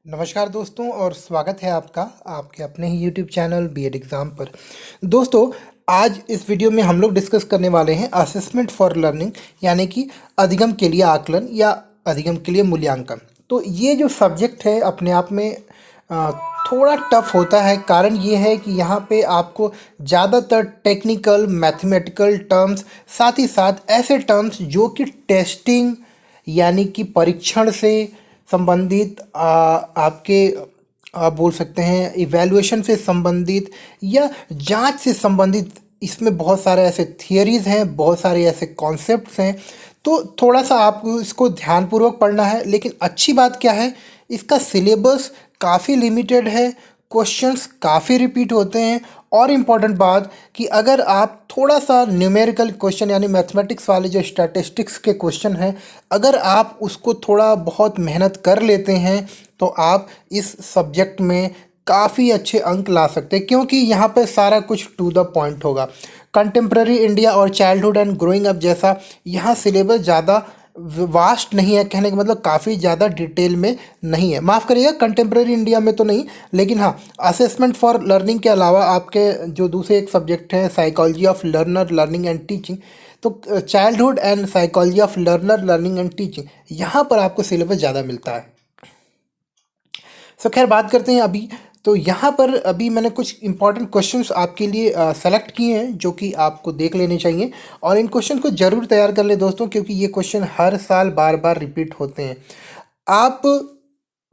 नमस्कार दोस्तों और स्वागत है आपका आपके अपने ही YouTube चैनल बीएड एग्ज़ाम पर। दोस्तों, आज इस वीडियो में हम लोग डिस्कस करने वाले हैं असेसमेंट फॉर लर्निंग, यानी कि अधिगम के लिए आकलन या अधिगम के लिए मूल्यांकन। तो ये जो सब्जेक्ट है अपने आप में थोड़ा टफ होता है। कारण ये है कि यहाँ पे आपको ज़्यादातर टेक्निकल मैथमेटिकल टर्म्स, साथ ही साथ ऐसे टर्म्स जो कि टेस्टिंग यानी कि परीक्षण से संबंधित, आपके आप बोल सकते हैं इवैल्यूएशन से संबंधित या जांच से संबंधित, इसमें बहुत सारे ऐसे थियरीज़ हैं, बहुत सारे ऐसे कॉन्सेप्ट्स हैं। तो थोड़ा सा आपको इसको ध्यानपूर्वक पढ़ना है। लेकिन अच्छी बात क्या है, इसका सिलेबस काफ़ी लिमिटेड है, क्वेश्चंस काफ़ी रिपीट होते हैं। और इम्पॉर्टेंट बात कि अगर आप थोड़ा सा न्यूमेरिकल क्वेश्चन यानी मैथमेटिक्स वाले जो स्टैटिस्टिक्स के क्वेश्चन हैं, अगर आप उसको थोड़ा बहुत मेहनत कर लेते हैं तो आप इस सब्जेक्ट में काफ़ी अच्छे अंक ला सकते हैं, क्योंकि यहाँ पे सारा कुछ टू द पॉइंट होगा। कंटेम्प्रेरी इंडिया और चाइल्डहुड एंड ग्रोइंग अप जैसा यहाँ सिलेबस ज़्यादा वास्ट नहीं है, कहने का मतलब काफ़ी ज़्यादा डिटेल में नहीं है। माफ़ करिएगा, कंटेम्प्रेरी इंडिया में तो नहीं, लेकिन हाँ असेसमेंट फॉर लर्निंग के अलावा आपके जो दूसरे एक सब्जेक्ट है psychology of learner learning and teaching, तो childhood and psychology of learner learning and teaching, यहाँ पर आपको सिलेबस ज़्यादा मिलता है। खैर बात करते हैं अभी। तो यहाँ पर अभी मैंने कुछ इंपॉर्टेंट क्वेश्चंस आपके लिए सेलेक्ट किए हैं जो कि आपको देख लेने चाहिए, और इन क्वेश्चन को ज़रूर तैयार कर लें दोस्तों, क्योंकि ये क्वेश्चन हर साल बार बार रिपीट होते हैं। आप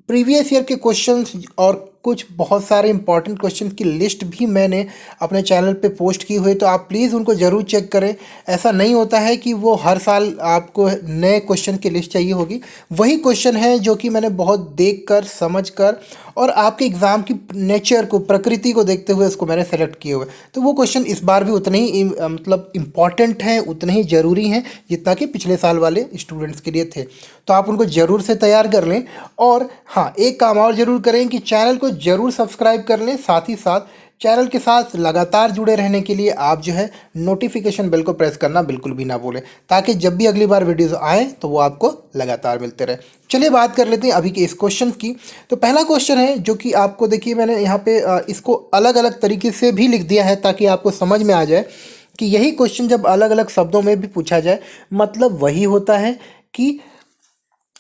प्रीवियस ईयर के क्वेश्चंस और कुछ बहुत सारे इंपॉर्टेंट क्वेश्चंस की लिस्ट भी मैंने अपने चैनल पे पोस्ट की हुई, तो आप प्लीज़ उनको ज़रूर चेक करें। ऐसा नहीं होता है कि वो हर साल आपको नए क्वेश्चन की लिस्ट चाहिए होगी। वही क्वेश्चन है जो कि मैंने बहुत देख कर समझ कर और आपके एग्ज़ाम की नेचर को, प्रकृति को देखते हुए उसको मैंने सेलेक्ट किए हुए। तो वो क्वेश्चन इस बार भी उतने ही मतलब इम्पॉर्टेंट हैं, उतने ही ज़रूरी हैं जितना कि पिछले साल वाले स्टूडेंट्स के लिए थे। तो आप उनको ज़रूर से तैयार कर लें। और हाँ, एक काम और ज़रूर करें कि चैनल को ज़रूर सब्सक्राइब कर लें। साथ ही साथ चैनल के साथ लगातार जुड़े रहने के लिए आप जो है नोटिफिकेशन बेल को प्रेस करना बिल्कुल भी ना भूलें, ताकि जब भी अगली बार वीडियोस आएँ तो वो आपको लगातार मिलते रहे। चलिए बात कर लेते हैं अभी के इस क्वेश्चन की। तो पहला क्वेश्चन है जो कि आपको देखिए, मैंने यहाँ पे इसको अलग अलग तरीके से भी लिख दिया है ताकि आपको समझ में आ जाए कि यही क्वेश्चन जब अलग अलग शब्दों में भी पूछा जाए, मतलब वही होता है कि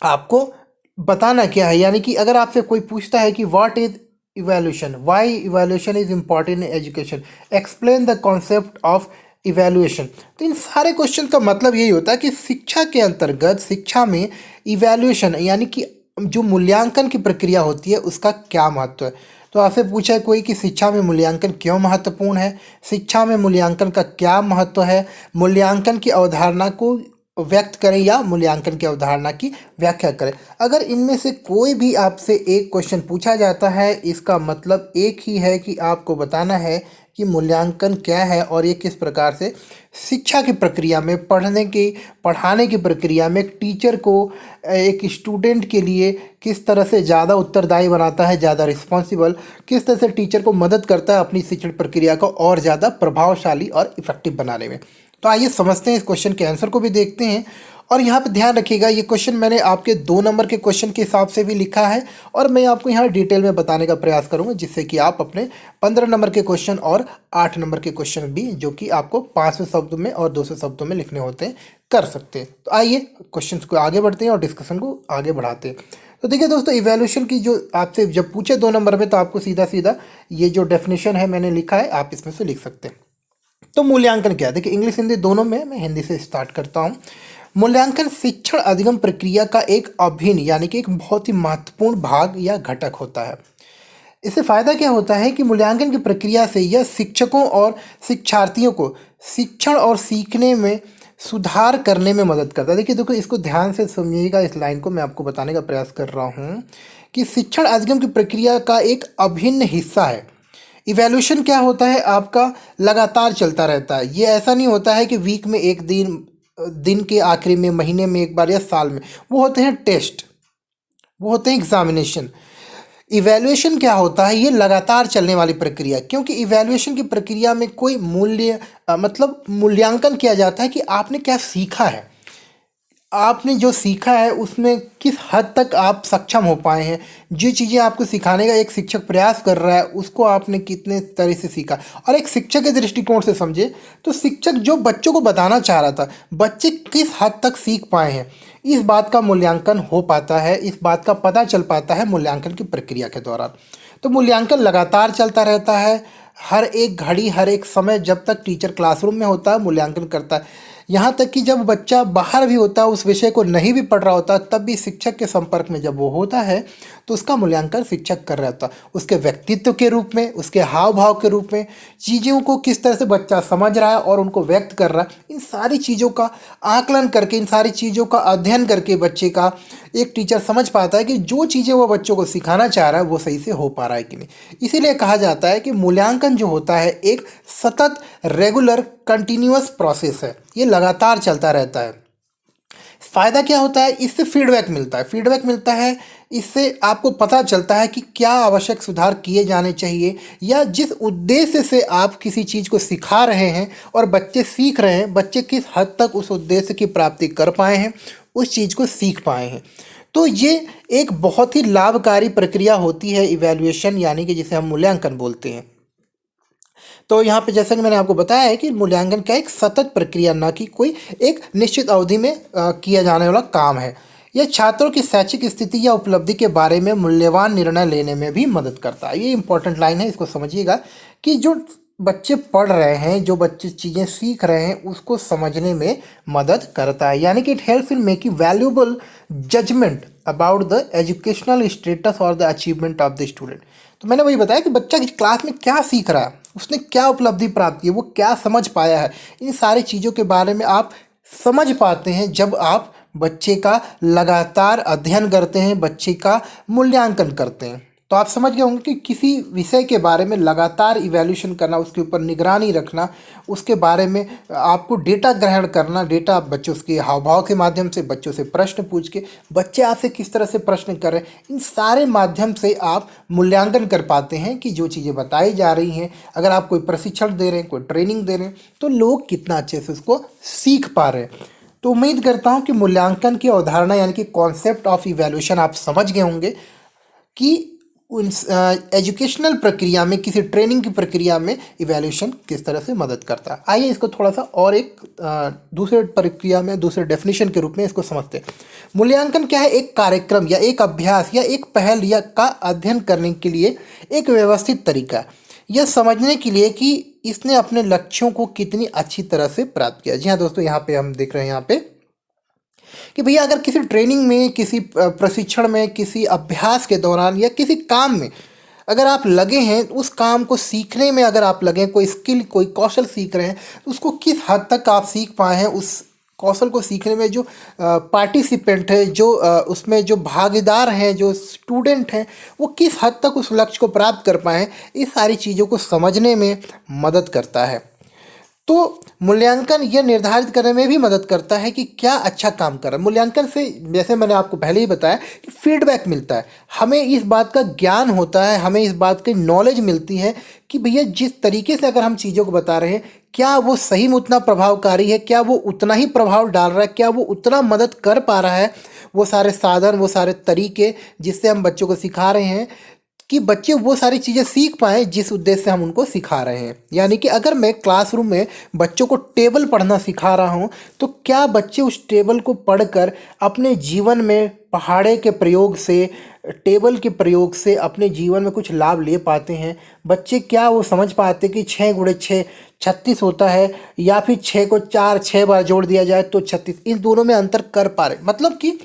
आपको बताना क्या है। यानी कि अगर आपसे कोई पूछता है कि what is evaluation, why evaluation is important in education, explain the concept of evaluation, तो इन सारे क्वेश्चन का मतलब यही होता है कि शिक्षा के अंतर्गत, शिक्षा में इवैल्यूएशन यानी कि जो मूल्यांकन की प्रक्रिया होती है उसका क्या महत्व है। तो आपसे पूछा है कोई कि शिक्षा में मूल्यांकन क्यों महत्वपूर्ण है, शिक्षा में मूल्यांकन का क्या महत्व है, मूल्यांकन की अवधारणा को व्यक्त करें या मूल्यांकन की अवधारणा की व्याख्या करें। अगर इनमें से कोई भी आपसे एक क्वेश्चन पूछा जाता है, इसका मतलब एक ही है कि आपको बताना है कि मूल्यांकन क्या है और ये किस प्रकार से शिक्षा की प्रक्रिया में, पढ़ाने की प्रक्रिया में एक टीचर को, एक स्टूडेंट के लिए किस तरह से ज़्यादा उत्तरदायी बनाता है, ज़्यादा रिस्पॉन्सिबल, किस तरह से टीचर को मदद करता है अपनी शिक्षण प्रक्रिया को और ज़्यादा प्रभावशाली और इफेक्टिव बनाने में। तो आइए समझते हैं, इस क्वेश्चन के आंसर को भी देखते हैं। और यहाँ पे ध्यान रखिएगा, ये क्वेश्चन मैंने आपके 2 नंबर के क्वेश्चन के हिसाब से भी लिखा है, और मैं आपको यहाँ डिटेल में बताने का प्रयास करूँगा, जिससे कि आप अपने 15 नंबर के क्वेश्चन और 8 नंबर के क्वेश्चन भी, जो कि आपको 500 शब्दों में और 200 शब्दों में लिखने होते हैं, कर सकते हैं। तो आइए क्वेश्चन को आगे बढ़ते हैं और डिस्कशन को आगे बढ़ाते हैं। तो देखिए दोस्तों, इवैल्यूएशन की जो आपसे जब पूछे 2 नंबर में, तो आपको सीधा सीधा ये जो डेफिनेशन है मैंने लिखा है, आप इसमें से लिख सकते हैं। तो मूल्यांकन क्या है, देखिए इंग्लिश हिंदी दोनों में, मैं हिंदी से स्टार्ट करता हूँ। मूल्यांकन शिक्षण अधिगम प्रक्रिया का एक अभिन्न यानी कि एक बहुत ही महत्वपूर्ण भाग या घटक होता है। इससे फ़ायदा क्या होता है कि मूल्यांकन की प्रक्रिया से यह शिक्षकों और शिक्षार्थियों को शिक्षण और सीखने में सुधार करने में मदद करता है। देखिए देखो, इसको ध्यान से समझिएगा, इस लाइन को मैं आपको बताने का प्रयास कर रहा हूँ कि शिक्षण अधिगम की प्रक्रिया का एक अभिन्न हिस्सा है। इवैल्यूएशन क्या होता है, आपका लगातार चलता रहता है। ये ऐसा नहीं होता है कि वीक में एक दिन के आखिरी में, महीने में एक बार या साल में। वो होते हैं टेस्ट, वो होते हैं एग्जामिनेशन। इवैल्यूएशन क्या होता है? ये लगातार चलने वाली प्रक्रिया है, क्योंकि इवैल्यूएशन की प्रक्रिया में कोई मूल्य मतलब मूल्यांकन किया जाता है कि आपने क्या सीखा है, आपने जो सीखा है उसमें किस हद तक आप सक्षम हो पाए हैं। जो चीज़ें आपको सिखाने का एक शिक्षक प्रयास कर रहा है उसको आपने कितने तरह से सीखा। और एक शिक्षक के दृष्टिकोण से समझे तो शिक्षक जो बच्चों को बताना चाह रहा था, बच्चे किस हद तक सीख पाए हैं, इस बात का मूल्यांकन हो पाता है, इस बात का पता चल पाता है मूल्यांकन की प्रक्रिया के दौरान। तो मूल्यांकन लगातार चलता रहता है, हर एक घड़ी हर एक समय, जब तक टीचर क्लासरूम में होता है मूल्यांकन करता है। यहाँ तक कि जब बच्चा बाहर भी होता है, उस विषय को नहीं भी पढ़ रहा होता, तब भी शिक्षक के संपर्क में जब वो होता है तो उसका मूल्यांकन शिक्षक कर रहा होता है। उसके व्यक्तित्व के रूप में, उसके हाव भाव के रूप में, चीज़ों को किस तरह से बच्चा समझ रहा है और उनको व्यक्त कर रहा है, इन सारी चीज़ों का आकलन करके, इन सारी चीज़ों का अध्ययन करके बच्चे का एक टीचर समझ पाता है कि जो चीज़ें वो बच्चों को सिखाना चाह रहा है वो सही से हो पा रहा है कि नहीं। इसीलिए कहा जाता है कि मूल्यांकन जो होता है एक सतत, रेगुलर, कंटिन्यूअस प्रोसेस है, ये लगातार चलता रहता है। फ़ायदा क्या होता है? इससे फीडबैक मिलता है, फीडबैक मिलता है, इससे आपको पता चलता है कि क्या आवश्यक सुधार किए जाने चाहिए, या जिस उद्देश्य से आप किसी चीज़ को सिखा रहे हैं और बच्चे सीख रहे हैं, बच्चे किस हद तक उस उद्देश्य की प्राप्ति कर पाए हैं, उस चीज़ को सीख पाए हैं। तो ये एक बहुत ही लाभकारी प्रक्रिया होती है इवैल्यूएशन, यानी कि जिसे हम मूल्यांकन बोलते हैं। तो यहाँ पे जैसा कि मैंने आपको बताया है कि मूल्यांकन क्या एक सतत प्रक्रिया, ना कि कोई एक निश्चित अवधि में किया जाने वाला काम है। यह छात्रों की शैक्षिक स्थिति या उपलब्धि के बारे में मूल्यवान निर्णय लेने में भी मदद करता है। ये इंपॉर्टेंट लाइन है, इसको समझिएगा कि जो बच्चे पढ़ रहे हैं, जो बच्चे चीज़ें सीख रहे हैं, उसको समझने में मदद करता है। यानी कि it helps in making valuable judgement about the educational status और the achievement of the student. तो मैंने वही बताया कि बच्चा क्लास में क्या सीख रहा है, उसने क्या उपलब्धि प्राप्त की है, वो क्या समझ पाया है, इन सारी चीज़ों के बारे में आप समझ पाते हैं जब आप बच्चे का लगातार अध्ययन करते हैं, बच्चे का मूल्यांकन करते हैं। तो आप समझ गए होंगे कि किसी विषय के बारे में लगातार इवैल्यूएशन करना, उसके ऊपर निगरानी रखना, उसके बारे में आपको डेटा ग्रहण करना, डेटा बच्चों के हाव भाव के माध्यम से, बच्चों से प्रश्न पूछ के, बच्चे आपसे किस तरह से प्रश्न कर रहे हैं, इन सारे माध्यम से आप मूल्यांकन कर पाते हैं कि जो चीज़ें बताई जा रही हैं, अगर आप कोई प्रशिक्षण दे रहे हैं, कोई ट्रेनिंग दे रहे हैं, तो लोग कितना अच्छे से उसको सीख पा रहे हैं। तो उम्मीद करता हूँ कि मूल्यांकन की अवधारणा यानी कि कॉन्सेप्ट ऑफ इवैल्यूएशन आप समझ गए होंगे कि उन एजुकेशनल प्रक्रिया में, किसी ट्रेनिंग की प्रक्रिया में इवैल्यूएशन किस तरह से मदद करता है। आइए इसको थोड़ा सा और एक दूसरे प्रक्रिया में, दूसरे डेफिनेशन के रूप में इसको समझते हैं। मूल्यांकन क्या है? एक कार्यक्रम या एक अभ्यास या एक पहल या का अध्ययन करने के लिए एक व्यवस्थित तरीका, यह समझने के लिए कि इसने अपने लक्ष्यों को कितनी अच्छी तरह से प्राप्त किया। जी हाँ दोस्तों, यहाँ पे हम देख रहे हैं यहाँ पे कि भैया अगर किसी ट्रेनिंग में, किसी प्रशिक्षण में, किसी अभ्यास के दौरान या किसी काम में अगर आप लगे हैं, उस काम को सीखने में अगर आप लगे, कोई स्किल, कोई कौशल सीख रहे हैं, तो उसको किस हद तक आप सीख पाए हैं, उस कौशल को सीखने में जो पार्टिसिपेंट है, जो उसमें जो भागीदार हैं, जो स्टूडेंट हैं, वो किस हद तक उस लक्ष्य को प्राप्त कर पाए हैं, इस सारी चीज़ों को समझने में मदद करता है। तो मूल्यांकन यह निर्धारित करने में भी मदद करता है कि क्या अच्छा काम कर रहा है। मूल्यांकन से, जैसे मैंने आपको पहले ही बताया, कि फीडबैक मिलता है, हमें इस बात का ज्ञान होता है, हमें इस बात की नॉलेज मिलती है कि भैया जिस तरीके से अगर हम चीज़ों को बता रहे हैं, क्या वो सही में उतना प्रभावकारी है, क्या वो उतना ही प्रभाव डाल रहा है, क्या वो उतना मदद कर पा रहा है, वो सारे साधन, वो सारे तरीके जिससे हम बच्चों को सिखा रहे हैं, कि बच्चे वो सारी चीज़ें सीख पाएँ जिस उद्देश्य से हम उनको सिखा रहे हैं। यानी कि अगर मैं क्लासरूम में बच्चों को टेबल पढ़ना सिखा रहा हूँ, तो क्या बच्चे उस टेबल को पढ़कर अपने जीवन में पहाड़े के प्रयोग से, टेबल के प्रयोग से अपने जीवन में कुछ लाभ ले पाते हैं? बच्चे क्या वो समझ पाते कि 6 गुणे 6 36 होता है, या फिर 6 को 6 बार जोड़ दिया जाए तो 36, इन दोनों में अंतर कर पा रहे, मतलब कि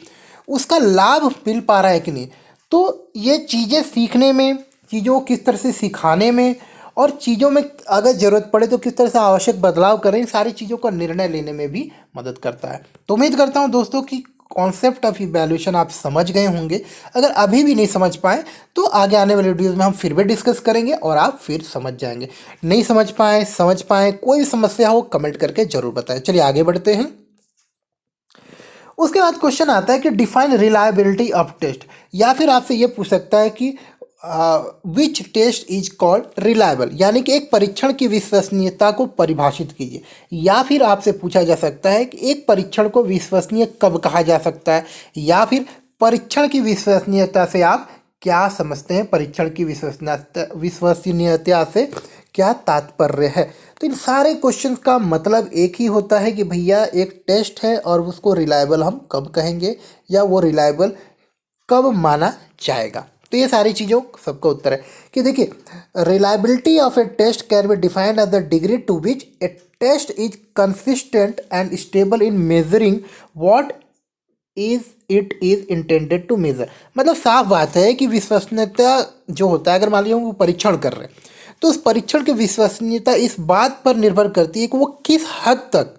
उसका लाभ मिल पा रहा है कि नहीं। तो ये चीज़ें सीखने में, चीज़ों को किस तरह से सिखाने में, और चीज़ों में अगर ज़रूरत पड़े तो किस तरह से आवश्यक बदलाव करें, इन सारी चीज़ों का निर्णय लेने में भी मदद करता है। तो उम्मीद करता हूँ दोस्तों कि कॉन्सेप्ट ऑफ इवैल्यूएशन आप समझ गए होंगे। अगर अभी भी नहीं समझ पाए तो आगे आने वाले वीडियोज़ में हम फिर भी डिस्कस करेंगे और आप फिर समझ जाएंगे। नहीं समझ पाए, समझ पाए, कोई भी समस्या हो कमेंट करके ज़रूर बताएं। चलिए आगे बढ़ते हैं। उसके बाद क्वेश्चन आता है कि डिफाइन रिलायबिलिटी ऑफ टेस्ट, या फिर आपसे ये पूछ सकता है कि which test is called reliable, यानी कि एक परीक्षण की विश्वसनीयता को परिभाषित कीजिए। या फिर आपसे पूछा जा सकता है कि एक परीक्षण को विश्वसनीय कब कहा जा सकता है, या फिर परीक्षण की विश्वसनीयता से आप क्या समझते हैं, परीक्षण की विश्वसनीयता से क्या तात्पर्य है। तो इन सारे क्वेश्चंस का मतलब एक ही होता है कि भैया एक टेस्ट है और उसको रिलायबल हम कब कहेंगे, या वो रिलायबल कब माना जाएगा। तो ये सारी चीज़ों सबका उत्तर है कि देखिए, reliability of a test can be defined as the degree to which a test is consistent and stable in measuring what it is intended to measure. मतलब साफ बात है कि विश्वसनीयता जो होता है, अगर मान लीजिए वो परीक्षण कर रहे हैं, तो उस परीक्षण की विश्वसनीयता इस बात पर निर्भर करती है कि वो किस हद तक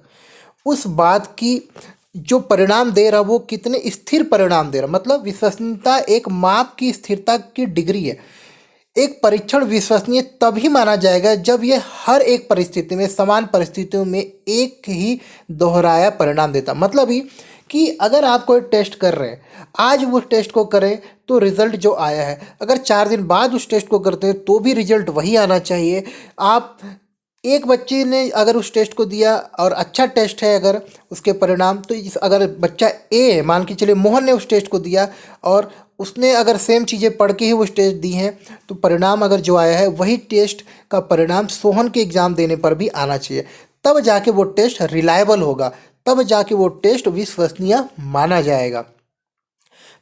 उस बात की जो परिणाम दे रहा वो कितने स्थिर परिणाम दे रहा। मतलब विश्वसनीयता एक माप की स्थिरता की डिग्री है। एक परीक्षण विश्वसनीय तभी माना जाएगा जब यह हर एक परिस्थिति में, समान परिस्थितियों में एक ही दोहराया परिणाम देता। मतलब ही कि अगर आप कोई टेस्ट कर रहे हैं, आज वो टेस्ट को करें तो रिजल्ट जो आया है, अगर 4 दिन बाद उस टेस्ट को करते हैं तो भी रिजल्ट वही आना चाहिए। आप एक बच्चे ने अगर उस टेस्ट को दिया और अच्छा टेस्ट है अगर उसके परिणाम, तो अगर बच्चा ए है, मान के चलिए मोहन ने उस टेस्ट को दिया और उसने अगर सेम चीज़ें पढ़ के ही वो टेस्ट दी हैं, तो परिणाम अगर जो आया है वही टेस्ट का परिणाम सोहन के एग्ज़ाम देने पर भी आना चाहिए। तब जाके वो टेस्ट रिलायबल होगा, तब जाके वो टेस्ट विश्वसनीय माना जाएगा।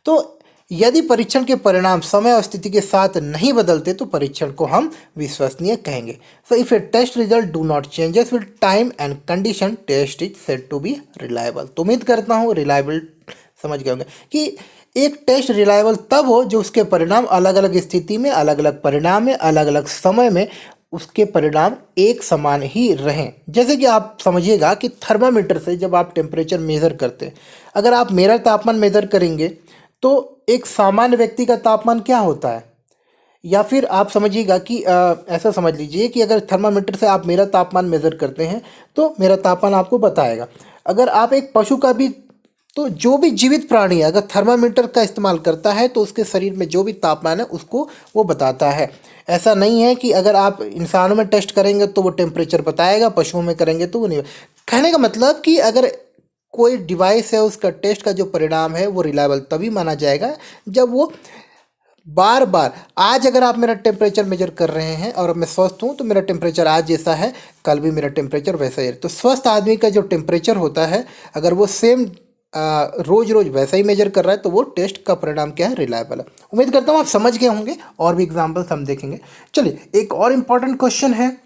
तो यदि परीक्षण के परिणाम समय और स्थिति के साथ नहीं बदलते तो परीक्षण को हम विश्वसनीय कहेंगे। So if a test result do not changes with time and condition, test is said to be reliable. तो उम्मीद करता हूँ रिलायबल समझ गए होंगे कि एक टेस्ट रिलायबल तब हो जो उसके परिणाम अलग अलग स्थिति में, अलग अलग परिणाम में, अलग अलग समय में उसके परिणाम एक समान ही रहें। जैसे कि आप समझिएगा कि थर्मामीटर से जब आप टेम्परेचर मेज़र करते हैं, अगर आप मेरा तापमान मेज़र करेंगे तो एक सामान्य व्यक्ति का तापमान क्या होता है, या फिर आप समझिएगा कि ऐसा समझ लीजिए कि अगर थर्मामीटर से आप मेरा तापमान मेज़र करते हैं तो मेरा तापमान आपको बताएगा। अगर आप एक पशु का भी, तो जो भी जीवित प्राणी है अगर थर्मामीटर का इस्तेमाल करता है तो उसके शरीर में जो भी तापमान है उसको वो बताता है। ऐसा नहीं है कि अगर आप इंसानों में टेस्ट करेंगे तो वो टेम्परेचर बताएगा, पशुओं में करेंगे तो वो नहीं। कहने का मतलब कि अगर कोई डिवाइस है उसका टेस्ट का जो परिणाम है वो रिलायबल तभी माना जाएगा जब वो बार बार, आज अगर आप मेरा टेम्परेचर मेजर कर रहे हैं और मैं स्वस्थ हूँ तो मेरा टेम्परेचर आज जैसा है कल भी मेरा टेम्परेचर वैसा ही है। तो स्वस्थ आदमी का जो टेम्परेचर होता है अगर वो सेम रोज रोज वैसा ही मेजर कर रहा है तो वो टेस्ट का परिणाम क्या है, रिलायबल है। उम्मीद करता हूँ आप समझ गए होंगे, और भी एग्जाम्पल्स हम देखेंगे। चलिए एक और इम्पॉर्टेंट क्वेश्चन है,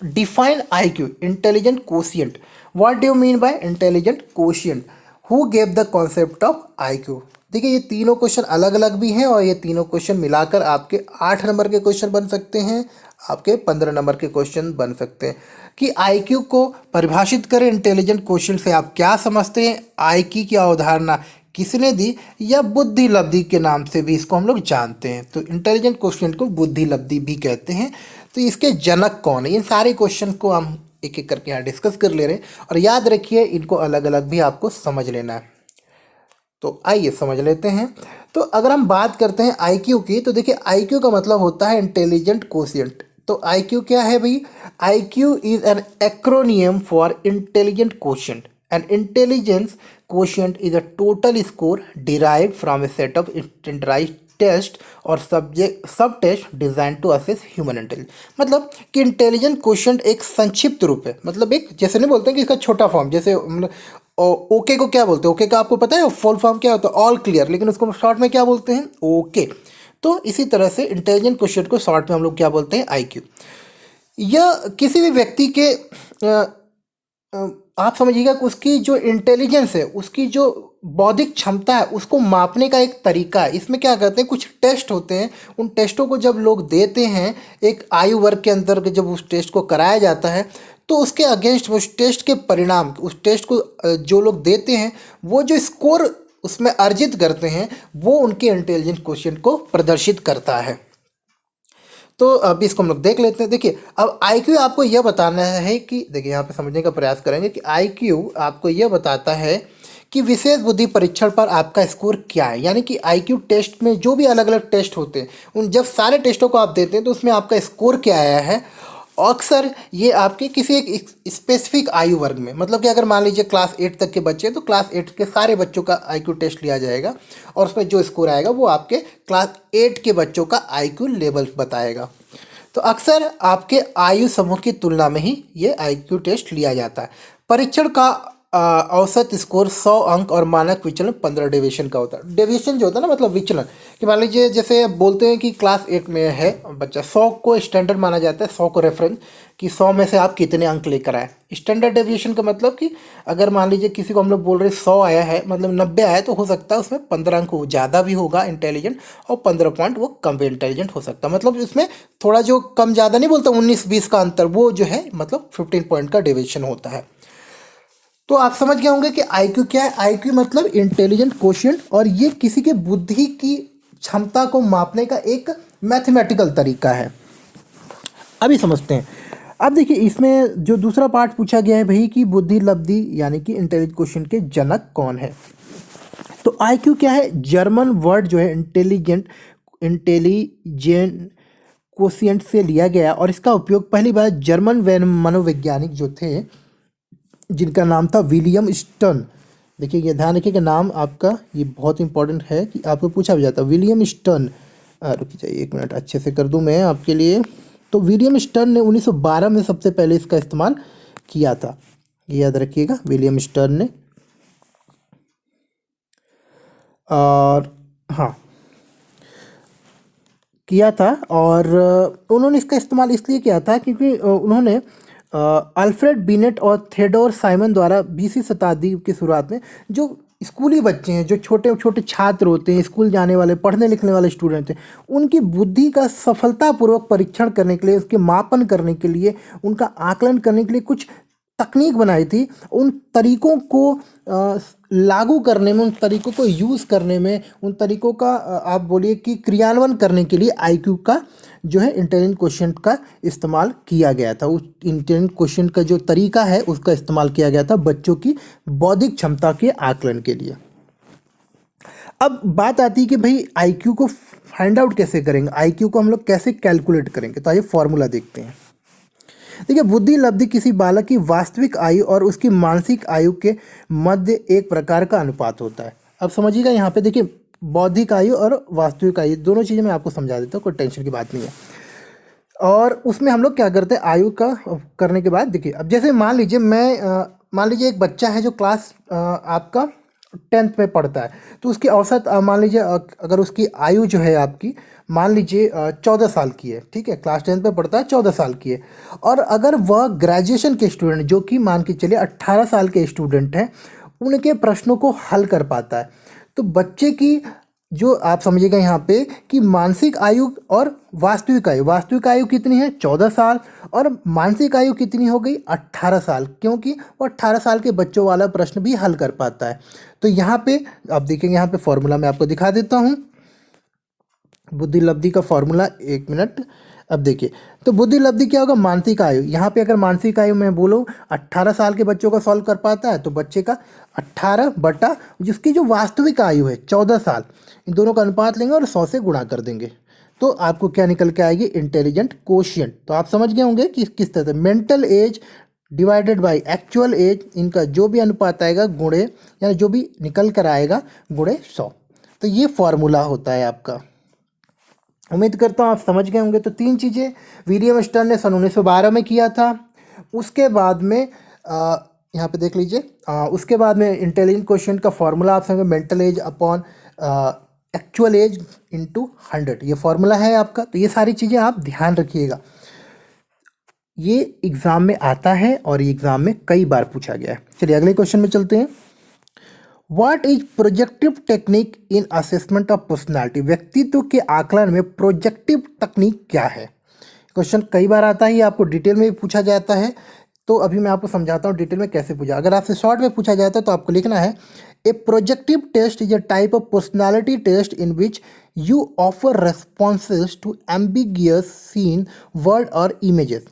define IQ, intelligent quotient. What do you mean by intelligent quotient? Who gave the concept of IQ? देखिए ये तीनों क्वेश्चन अलग अलग भी हैं और ये तीनों क्वेश्चन मिलाकर आपके 8 नंबर के क्वेश्चन बन सकते हैं, आपके 15 नंबर के क्वेश्चन बन सकते हैं। कि IQ को परिभाषित करें इंटेलिजेंट क्वेश्चन से आप क्या समझते हैं, IQ की अवधारणा किसने दी, या बुद्धि लब्धि के नाम से भी इसको हम लोग जानते हैं। तो इंटेलिजेंट क्वेश्चन को बुद्धि लब्धि भी कहते हैं। तो इसके जनक कौन है, इन सारे क्वेश्चन को हम एक एक करके यहाँ डिस्कस कर ले रहे हैं, और याद रखिए इनको अलग अलग भी आपको समझ लेना है। तो आइए समझ लेते हैं। तो अगर हम बात करते हैं IQ की, तो देखिए IQ का मतलब होता है इंटेलिजेंट कोशिएंट। तो IQ क्या है भाई? IQ is an acronym for intelligent quotient. And intelligence quotient is a total score derived from a set of standardized test or subtest designed to assess human intelligence. मतलब कि intelligent quotient एक संक्षिप्त रूप है, मतलब एक, जैसे नहीं बोलते हैं कि इसका छोटा फॉर्म, जैसे मतलब ओके को क्या बोलते हैं, ओके का आपको पता है फुल फॉर्म क्या होता है, ऑल क्लियर, लेकिन उसको शॉर्ट में क्या बोलते हैं, ओके। तो इसी तरह से इंटेलिजेंट क्वोशिएंट को शॉर्ट में हम लोग क्या बोलते हैं, IQ। यह किसी भी व्यक्ति के आप समझिएगा कि उसकी जो इंटेलिजेंस है, उसकी जो बौद्धिक क्षमता है, उसको मापने का एक तरीका है। इसमें क्या करते हैं, कुछ टेस्ट होते हैं, उन टेस्टों को जब लोग देते हैं एक आयु वर्ग के अंदर, जब उस टेस्ट को कराया जाता है तो उसके अगेंस्ट उस टेस्ट के परिणाम, उस टेस्ट को जो लोग देते हैं वो जो स्कोर उसमें अर्जित करते हैं वो उनके इंटेलिजेंट क्वोशिएंट को प्रदर्शित करता है। तो अब इसको हम लोग देख लेते हैं। देखिए अब IQ आपको यह बताना है कि, देखिए यहाँ पे समझने का प्रयास करेंगे कि IQ आपको यह बताता है कि विशेष बुद्धि परीक्षण पर आपका स्कोर क्या है, यानी कि आईक्यू टेस्ट में जो भी अलग अलग टेस्ट होते हैं उन जब सारे टेस्टों को आप देते हैं तो उसमें आपका स्कोर क्या आया है। अक्सर ये आपके किसी एक स्पेसिफिक आयु वर्ग में, मतलब कि अगर मान लीजिए क्लास 8 तक के बच्चे हैं तो क्लास 8 के सारे बच्चों का आईक्यू टेस्ट लिया जाएगा और उसमें जो स्कोर आएगा वो आपके क्लास 8 के बच्चों का आईक्यू लेवल बताएगा। तो अक्सर आपके आयु समूह की तुलना में ही ये आईक्यू टेस्ट लिया जाता है। परीक्षण का औसत स्कोर 100 अंक और मानक विचलन 15 डेविएशन का होता है। डेविएशन जो होता है ना, मतलब विचलन, कि मान लीजिए जैसे बोलते हैं कि क्लास 8 में है बच्चा, 100 को स्टैंडर्ड माना जाता है, 100 को रेफरेंस, कि 100 में से आप कितने अंक लेकर आए। स्टैंडर्ड डेविएशन का मतलब कि अगर मान लीजिए किसी को हम लोग बोल रहे हैं 100 आया है, मतलब 90 आया, तो हो सकता है उसमें 15 अंक ज़्यादा भी होगा इंटेलिजेंट और 15 पॉइंट वो कम भी इंटेलिजेंट हो सकता है। मतलब इसमें थोड़ा जो कम ज़्यादा नहीं बोलता, 19-20 का अंतर, वो जो है मतलब 15 पॉइंट का डेविएशन होता है। तो आप समझ गए होंगे कि आईक्यू क्या है। आईक्यू मतलब इंटेलिजेंट कोशिएंट, और ये किसी के बुद्धि की क्षमता को मापने का एक मैथमेटिकल तरीका है। अभी समझते हैं। अब देखिए इसमें जो दूसरा पार्ट पूछा गया है भाई कि बुद्धि लब्धि यानी कि इंटेलिजेंट कोशिएंट के जनक कौन है। तो आईक्यू क्या है, जर्मन वर्ड जो है इंटेलिजेंट कोशिएंट से लिया गया और इसका उपयोग पहली बार जर्मन मनोवैज्ञानिक जो थे जिनका नाम था विलियम स्टर्न। देखिए ये ध्यान रखिए कि नाम आपका ये बहुत इंपॉर्टेंट है कि आपको पूछा भी जाता है। विलियम स्टर्न, रुकिए जाइए एक मिनट, अच्छे से कर दूं मैं आपके लिए। तो विलियम स्टर्न ने 1912 में सबसे पहले इसका इस्तेमाल किया था, ये याद रखिएगा, विलियम स्टर्न ने। और हाँ, किया था, और उन्होंने इसका इस्तेमाल इसलिए किया था क्योंकि उन्होंने अल्फ्रेड बिनेट और थियोडोर साइमन द्वारा 20वीं शताब्दी की शुरुआत में जो स्कूली बच्चे हैं, जो छोटे छोटे छात्र होते हैं, स्कूल जाने वाले पढ़ने लिखने वाले स्टूडेंट हैं, उनकी बुद्धि का सफलतापूर्वक परीक्षण करने के लिए, उसके मापन करने के लिए, उनका आकलन करने के लिए कुछ तकनीक बनाई थी। उन तरीकों को लागू करने में, उन तरीकों को यूज़ करने में, उन तरीकों का आप बोलिए कि क्रियान्वयन करने के लिए आईक्यू का जो है इंटेलिजेंट कोशिएंट का इस्तेमाल किया गया था। उस इंटेलिजेंट कोशिएंट का जो तरीका है उसका इस्तेमाल किया गया था बच्चों की बौद्धिक क्षमता के आकलन के लिए। अब बात आती है कि भाई आईक्यू को फाइंड आउट कैसे करेंगे, आईक्यू को हम लोग कैसे कैलकुलेट करेंगे। तो आइए फॉर्मूला देखते हैं। देखिए बुद्धि लब्धि किसी बालक की वास्तविक आयु और उसकी मानसिक आयु के मध्य एक प्रकार का अनुपात होता है। अब समझिएगा यहाँ पे, देखिए बौद्धिक आयु और वास्तविक आयु दोनों चीज़ें मैं आपको समझा देता हूँ, कोई टेंशन की बात नहीं है। और उसमें हम लोग क्या करते हैं, आयु का करने के बाद देखिए, अब जैसे मान लीजिए मान लीजिए एक बच्चा है जो क्लास आपका 10th में पढ़ता है, तो उसकी औसत मान लीजिए अगर उसकी आयु जो है आपकी मान लीजिए 14 साल की है, ठीक है, क्लास 10th में पढ़ता है, 14 साल की है, और अगर वह ग्रेजुएशन के स्टूडेंट जो कि मान के चलिए 18 साल के स्टूडेंट हैं, उनके प्रश्नों को हल कर पाता है, तो बच्चे की जो आप समझिएगा यहाँ पे कि मानसिक आयु और वास्तविक आयु कितनी है, 14 साल, और मानसिक आयु कितनी हो गई, 18 साल, क्योंकि वो 18 साल के बच्चों वाला प्रश्न भी हल कर पाता है। तो यहाँ पे आप देखेंगे, यहाँ पे फॉर्मूला मैं आपको दिखा देता हूँ, बुद्धि लब्धि का फॉर्मूला, एक मिनट। अब देखिए, तो बुद्धि लब्धि क्या होगा, मानसिक आयु। यहाँ पे अगर मानसिक आयु मैं बोलूँ 18 साल के बच्चों का सॉल्व कर पाता है, तो बच्चे का 18 बटा जिसकी जो वास्तविक आयु है 14 साल, इन दोनों का अनुपात लेंगे और 100 से गुणा कर देंगे, तो आपको क्या निकल के आएगी, इंटेलिजेंट कोशिएंट। तो आप समझ गए होंगे कि किस तरह से mental as divided by actual as, इनका जो भी अनुपात आएगा गुणे, यानी जो भी निकल कर आएगा गुणे 100। तो ये फॉर्मूला होता है आपका। उम्मीद करता हूँ आप समझ गए होंगे। तो 3 चीज़ें विलियम स्टर्न ने सन 1912 में किया था। उसके बाद में यहाँ पे देख लीजिए, उसके बाद में इंटेलिजेंट कोशिएंट का फॉर्मूला आप समझे, mental as upon actual as into 100, ये फॉर्मूला है आपका। तो ये सारी चीज़ें आप ध्यान रखिएगा, ये एग्ज़ाम में आता है और ये एग्ज़ाम में कई बार पूछा गया है। चलिए अगले क्वेश्चन में चलते हैं। What is projective technique in assessment of personality, व्यक्तित्व के आकलन में प्रोजेक्टिव तकनीक क्या है। क्वेश्चन कई बार आता है, ये आपको डिटेल में भी पूछा जाता है, तो अभी मैं आपको समझाता हूँ डिटेल में कैसे पूछा। अगर आपसे शॉर्ट में पूछा जाता है तो आपको लिखना है, a projective test is a type of personality test in which you offer responses to ambiguous scene word और इमेजेस।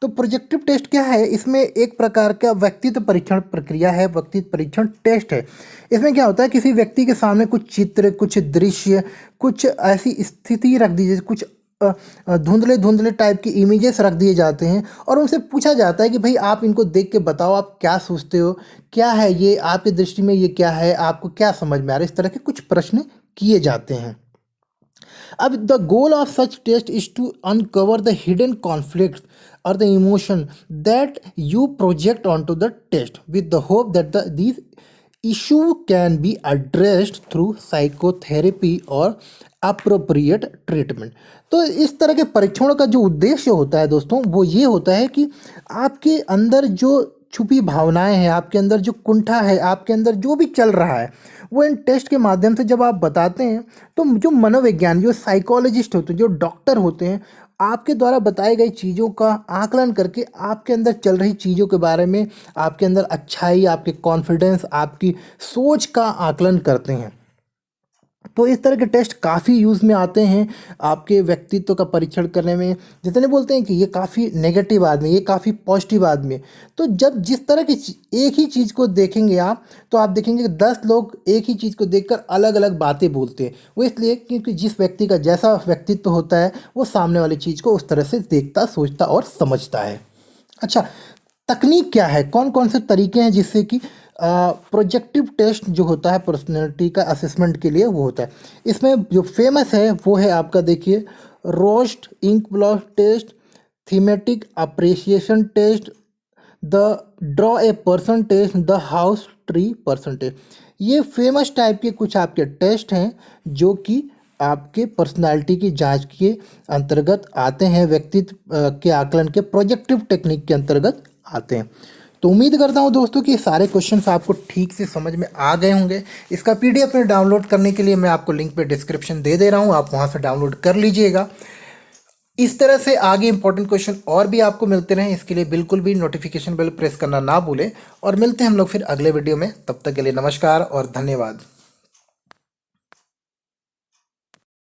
तो प्रोजेक्टिव टेस्ट क्या है, इसमें एक प्रकार का व्यक्तित्व परीक्षण प्रक्रिया है, व्यक्तित्व परीक्षण टेस्ट है। इसमें क्या होता है, किसी व्यक्ति के सामने कुछ चित्र, कुछ दृश्य, कुछ ऐसी स्थिति रख दी, जैसे कुछ धुंधले धुंधले टाइप की इमेजेस रख दिए जाते हैं और उनसे पूछा जाता है कि भाई आप इनको देख के बताओ, आप क्या सोचते हो, क्या है ये आपकी दृष्टि में, ये क्या है, आपको क्या समझ में आ रहा है। इस तरह के कुछ प्रश्न किए जाते हैं। अब the goal of such test is to uncover the hidden conflict और the emotion that you project on to the test with the hope that these issue can be addressed through psychotherapy और appropriate treatment। तो इस तरह के परीक्षणों का जो उद्देश्य होता है दोस्तों, वो ये होता है कि आपके अंदर जो छुपी भावनाएं हैं, आपके अंदर जो कुंठा है, आपके अंदर जो भी चल रहा है, वो इन टेस्ट के माध्यम से जब आप बताते हैं तो जो मनोविज्ञान, जो साइकोलॉजिस्ट होते हैं, जो डॉक्टर होते हैं, आपके द्वारा बताई गई चीज़ों का आकलन करके आपके अंदर चल रही चीज़ों के बारे में, आपके अंदर अच्छाई, आपके कॉन्फिडेंस, आपकी सोच का आकलन करते हैं। तो इस तरह के टेस्ट काफ़ी यूज़ में आते हैं आपके व्यक्तित्व का परीक्षण करने में। जितने बोलते हैं कि ये काफ़ी नेगेटिव आदमी, ये काफ़ी पॉजिटिव आदमी है, तो जब जिस तरह की एक ही चीज़ को देखेंगे आप, तो आप देखेंगे कि 10 लोग एक ही चीज़ को देखकर अलग अलग बातें बोलते हैं। वो इसलिए क्योंकि जिस व्यक्ति का जैसा व्यक्तित्व होता है, वो सामने वाली चीज़ को उस तरह से देखता, सोचता और समझता है। अच्छा, तकनीक क्या है, कौन कौन से तरीके हैं जिससे कि प्रोजेक्टिव टेस्ट जो होता है पर्सनैलिटी का असेसमेंट के लिए वो होता है। इसमें जो फेमस है वो है आपका, देखिए, Rorschach inkblot test, thematic apperception test, the draw a person test, the house tree person test. ये फेमस टाइप के कुछ आपके टेस्ट हैं जो कि आपके पर्सनालिटी की जांच के अंतर्गत आते हैं, व्यक्तित्व के आकलन के प्रोजेक्टिव टेक्निक के अंतर्गत आते हैं। तो उम्मीद करता हूं दोस्तों कि सारे क्वेश्चंस आपको ठीक से समझ में आ गए होंगे। इसका पीडीएफ में डाउनलोड करने के लिए मैं आपको लिंक पे डिस्क्रिप्शन दे रहा हूं, आप वहां से डाउनलोड कर लीजिएगा। इस तरह से आगे इंपॉर्टेंट क्वेश्चन और भी आपको मिलते रहें, इसके लिए बिल्कुल भी नोटिफिकेशन बेल प्रेस करना ना भूलें। और मिलते हैं हम लोग फिर अगले वीडियो में, तब तक के लिए नमस्कार और धन्यवाद।